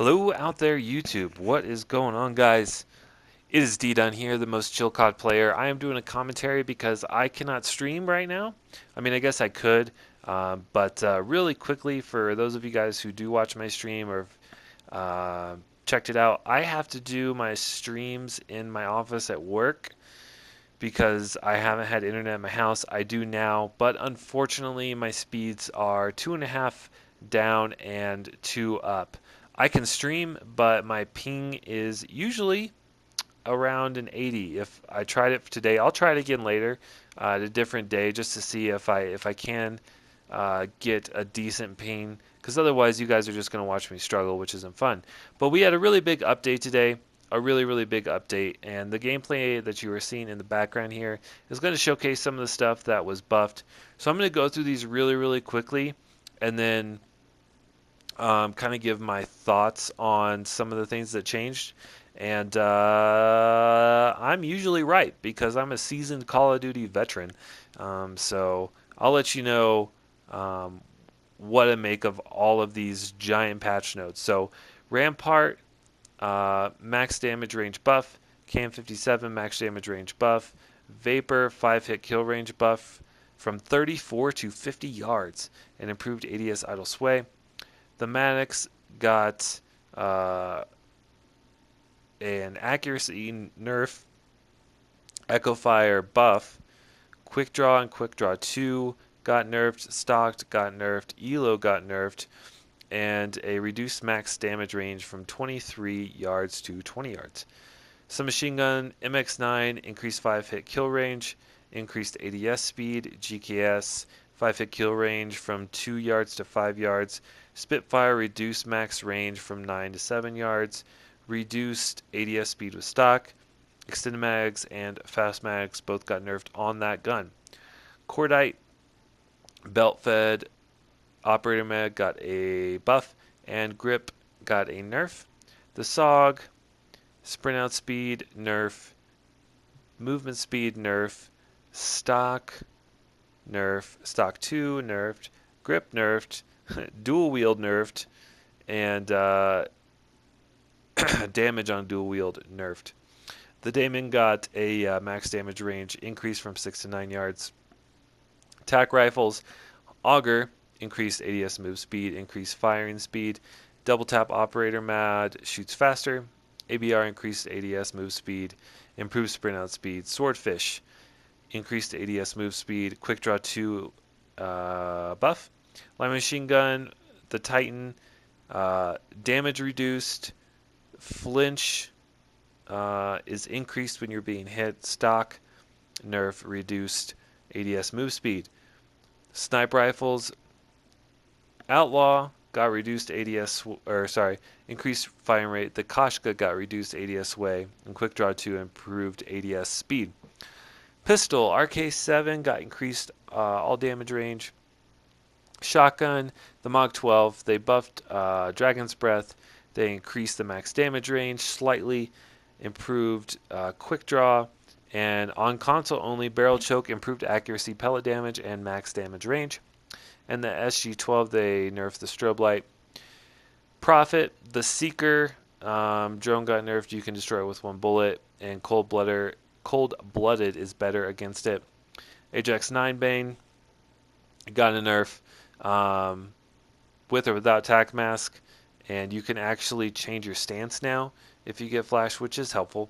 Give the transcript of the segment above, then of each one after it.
Hello out there, YouTube. What is going on, guys? It is D Dun here, the most chill COD player. I am doing a commentary because I cannot stream right now. I mean, I guess I could, but really quickly, for those of you guys who do watch my stream or uh, checked it out, I have to do my streams in my office at work because I haven't had internet in my house. I do now, but unfortunately, my speeds are 2.5 down and 2 up. I can stream, but my ping is usually around an 80. If I tried it today, I'll try it again later at a different day just to see if I can get a decent ping. Because otherwise, you guys are just going to watch me struggle, which isn't fun. But we had a really big update today, a really big update, and the gameplay that you are seeing in the background here is going to showcase some of the stuff that was buffed. So I'm going to go through these really quickly, and then kind of give my thoughts on some of the things that changed. And I'm usually right because I'm a seasoned Call of Duty veteran. So I'll let you know um, what to make of all of these giant patch notes. So Rampart, max damage range buff. Cam 57, max damage range buff. Vapor, 5-hit kill range buff from 34 to 50 yards and improved ADS idle sway. The Maddox got an accuracy nerf, Echo Fire buff, Quick Draw and Quick Draw 2 got nerfed, Stocked got nerfed, Elo got nerfed, and a reduced max damage range from 23 yards to 20 yards. Submachine Gun MX9 increased 5-hit kill range, increased ADS speed, GKS, 5-hit kill range from 2 yards to 5 yards, Spitfire reduced max range from 9 to 7 yards, reduced ADS speed with stock, extended mags and fast mags both got nerfed on that gun. Cordite belt fed operator mag got a buff, and grip got a nerf. The SOG sprint out speed nerf, movement speed nerf, stock nerf, stock 2 nerfed, grip nerfed, dual wield nerfed, and damage on dual wield nerfed. The Daemon got a max damage range increase from 6 to 9 yards. Attack rifles, Auger increased ADS move speed, increased firing speed. Double tap operator mod shoots faster. ABR increased ADS move speed, improved sprint out speed. Swordfish increased ADS move speed, quick draw 2 buff. Light machine gun, the Titan, damage reduced, flinch is increased when you're being hit, stock, nerf, reduced ADS move speed. Sniper rifles, Outlaw got reduced increased firing rate. The Koshka got reduced ADS sway, and Quick Draw 2 improved ADS speed. Pistol, RK7 got increased all damage range. Shotgun, the Mach 12, they buffed Dragon's Breath. They increased the max damage range slightly, improved quick draw, and on console only, barrel choke improved accuracy, pellet damage, and max damage range. And the SG12, they nerfed the strobe light. Prophet, the Seeker drone got nerfed. You can destroy it with one bullet, and cold-blooded is better against it. Ajax 9 Bane got a nerf with or without tac mask, and you can actually change your stance now if you get flash, which is helpful.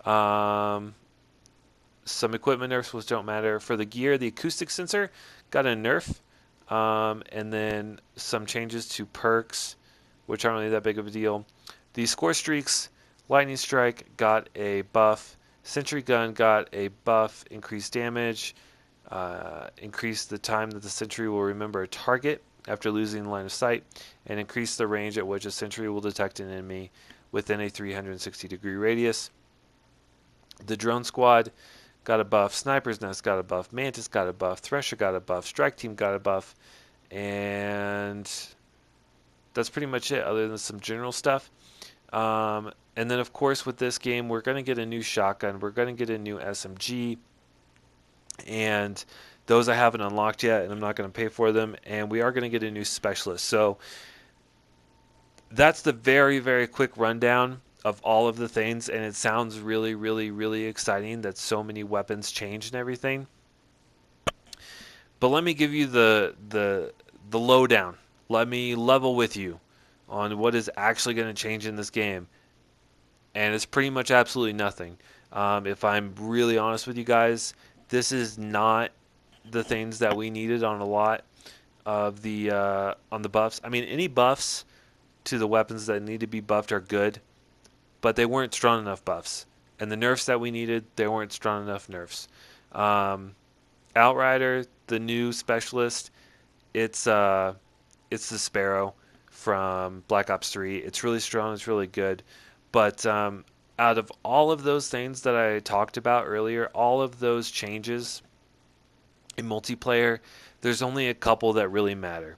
Some equipment nerfs, which don't matter. For the gear, the acoustic sensor got a nerf, and then some changes to perks, which aren't really that big of a deal. The score streaks, lightning strike got a buff. Sentry gun got a buff, increased damage, increased the time that the sentry will remember a target after losing the line of sight, and increase the range at which a sentry will detect an enemy within a 360-degree radius. The drone squad got a buff, Sniper's Nest got a buff, Mantis got a buff, Thresher got a buff, Strike Team got a buff, and that's pretty much it other than some general stuff. And then, of course, with this game, we're going to get a new shotgun, we're going to get a new SMG, and those I haven't unlocked yet, and I'm not going to pay for them, and we are going to get a new specialist. So that's the very, very quick rundown of all of the things, and it sounds really, really, really exciting that so many weapons changed and everything. But let me give you the lowdown. Let me level with you on what is actually going to change in this game, and it's pretty much absolutely nothing. If I'm really honest with you guys, this is not the things that we needed on a lot of the on the buffs. I mean, any buffs to the weapons that need to be buffed are good, but they weren't strong enough buffs. And the nerfs that we needed, they weren't strong enough nerfs. Um, Outrider, the new specialist, it's it's the Sparrow from Black Ops 3. It's really strong. It's really good. But out of all of those things that I talked about earlier, all of those changes in multiplayer, there's only a couple that really matter.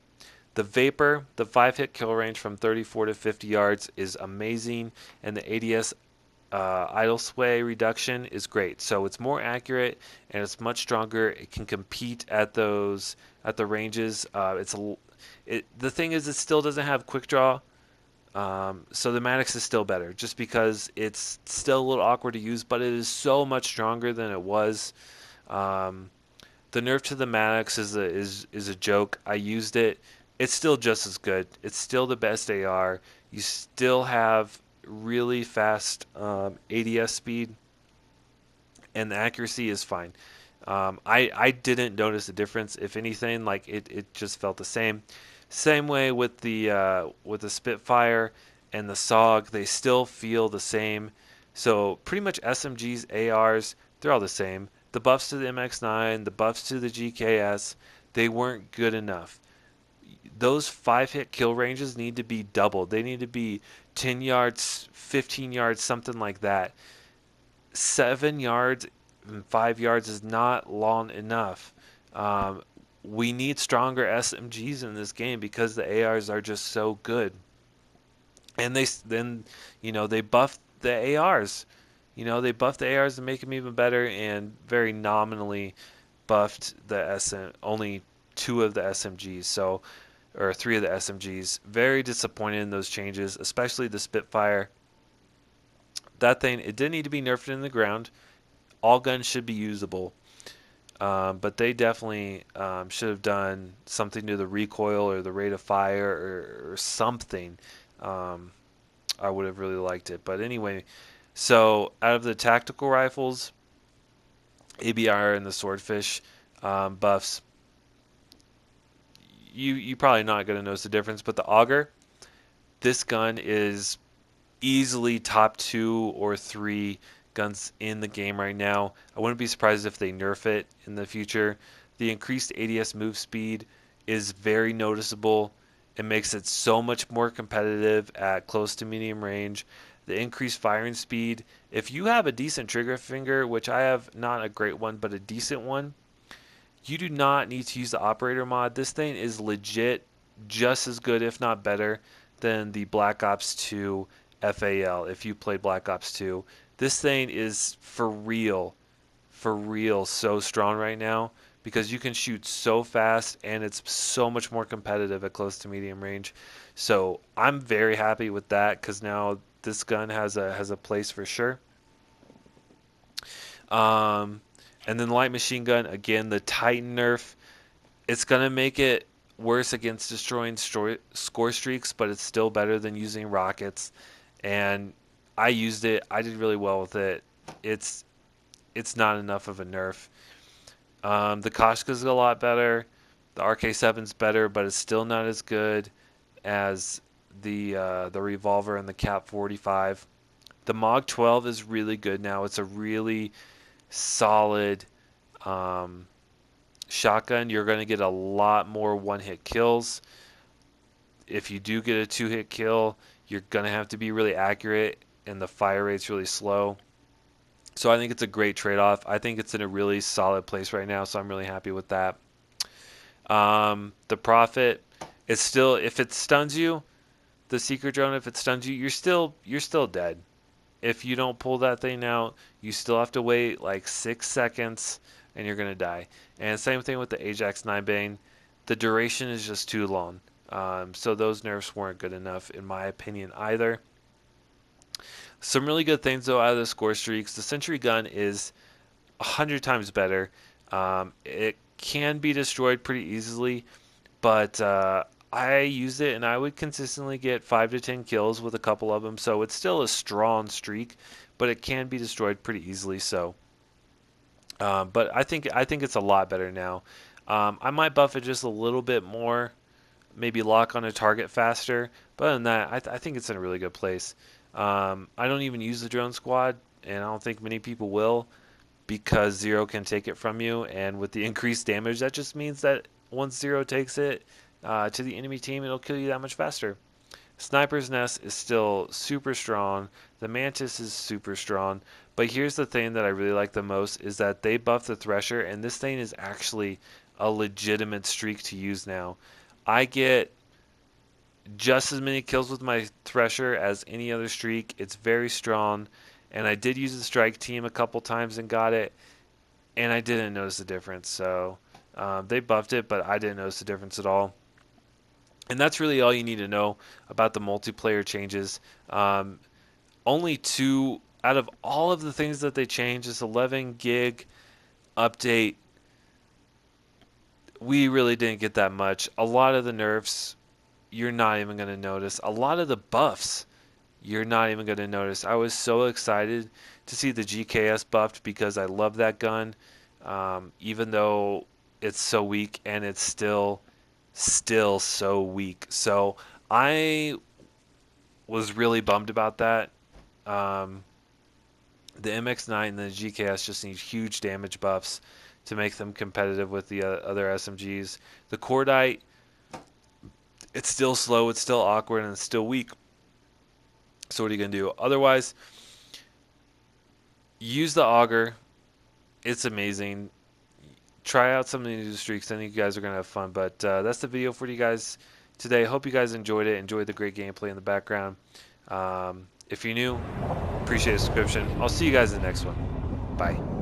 The Vapor, the 5-hit kill range from 34 to 50 yards is amazing, and the ADS idle sway reduction is great. So it's more accurate and it's much stronger. It can compete at the ranges. The thing is, it still doesn't have quick draw. So the Maddox is still better, just because it's still a little awkward to use, but it is so much stronger than it was. Um, the nerf to the Maddox is a joke. I used it. It's still just as good. It's still the best AR. You still have really fast ADS speed, and the accuracy is fine. I didn't notice a difference. If anything, like it just felt the same. Same way with the Spitfire and the SOG, they still feel the same. So pretty much SMGs, ARs, they're all the same. The buffs to the MX9, the buffs to the GKS, they weren't good enough. Those 5-hit kill ranges need to be doubled. They need to be 10 yards, 15 yards, something like that. 7 yards and 5 yards is not long enough. Um, we need stronger SMGs in this game because the ARs are just so good. And they buffed the ARs. They buffed the ARs to make them even better, and very nominally buffed the only two of the SMGs. So, or three of the SMGs. Very disappointed in those changes, especially the Spitfire. That thing, it didn't need to be nerfed in the ground. All guns should be usable. But they definitely should have done something to the recoil or the rate of fire or something. Um, I would have really liked it. But anyway, so out of the tactical rifles, ABR and the Swordfish buffs, you probably not going to notice the difference. But the Auger, this gun is easily top 2 or 3 guns in the game right now. I wouldn't be surprised if they nerf it in the future. The increased ADS move speed is very noticeable. It makes it so much more competitive at close to medium range. The increased firing speed, if you have a decent trigger finger, which I have not a great one, but a decent one, you do not need to use the operator mod. This thing is legit just as good, if not better, than the Black Ops 2 FAL. If you played Black Ops 2, this thing is for real, so strong right now because you can shoot so fast and it's so much more competitive at close to medium range. So I'm very happy with that because now this gun has a place for sure. Um, and then the light machine gun, again, the Titan nerf, it's gonna make it worse against destroying score streaks, but it's still better than using rockets. And I used it. I did really well with it. It's it's not enough of a nerf. The Koshka's a lot better. The RK7's better, but it's still not as good as the revolver and the Cap 45. The Mog 12 is really good now. It's a really solid um, shotgun. You're going to get a lot more one-hit kills. If you do get a 2-hit kill, you're going to have to be really accurate, and the fire rate's really slow. So I think it's a great trade-off. I think it's in a really solid place right now, so I'm really happy with that. The Prophet, it's still, if it stuns you, the secret drone, if it stuns you, you're still dead. If you don't pull that thing out, you still have to wait like 6 seconds, and you're gonna die. And same thing with the Ajax 9 Bane. The duration is just too long. So those nerfs weren't good enough in my opinion either. Some really good things though out of the score streaks. The sentry gun is 100 times better. It can be destroyed pretty easily, but I used it and I would consistently get 5 to 10 kills with a couple of them. So it's still a strong streak, but it can be destroyed pretty easily. So, but I think it's a lot better now. I might buff it just a little bit more, maybe lock on a target faster. But other than that, I think it's in a really good place. I don't even use the drone squad, and I don't think many people will because Zero can take it from you. And with the increased damage, that just means that once Zero takes it to the enemy team, it'll kill you that much faster. Sniper's Nest is still super strong. The Mantis is super strong. But here's the thing that I really like the most is that they buffed the Thresher, and this thing is actually a legitimate streak to use now. I get just as many kills with my Thresher as any other streak. It's very strong, and I did use the Strike Team a couple times and got it, and I didn't notice the difference. So they buffed it, but I didn't notice the difference at all. And that's really all you need to know about the multiplayer changes. Only two out of all of the things that they changed, this 11 gig update, we really didn't get that much. A lot of the nerfs, you're not even going to notice. A lot of the buffs, you're not even going to notice. I was so excited to see the GKS buffed because I love that gun, even though it's so weak, and it's still so weak. So I was really bummed about that. Um, the MX9 and the GKS just need huge damage buffs to make them competitive with the other SMGs. The Cordite, it's still slow, it's still awkward, and it's still weak. So what are you going to do? Otherwise, use the Auger. It's amazing. Try out some of the new streaks. I think you guys are going to have fun. But that's the video for you guys today. Hope you guys enjoyed it. Enjoyed the great gameplay in the background. If you're new, appreciate a subscription. I'll see you guys in the next one. Bye.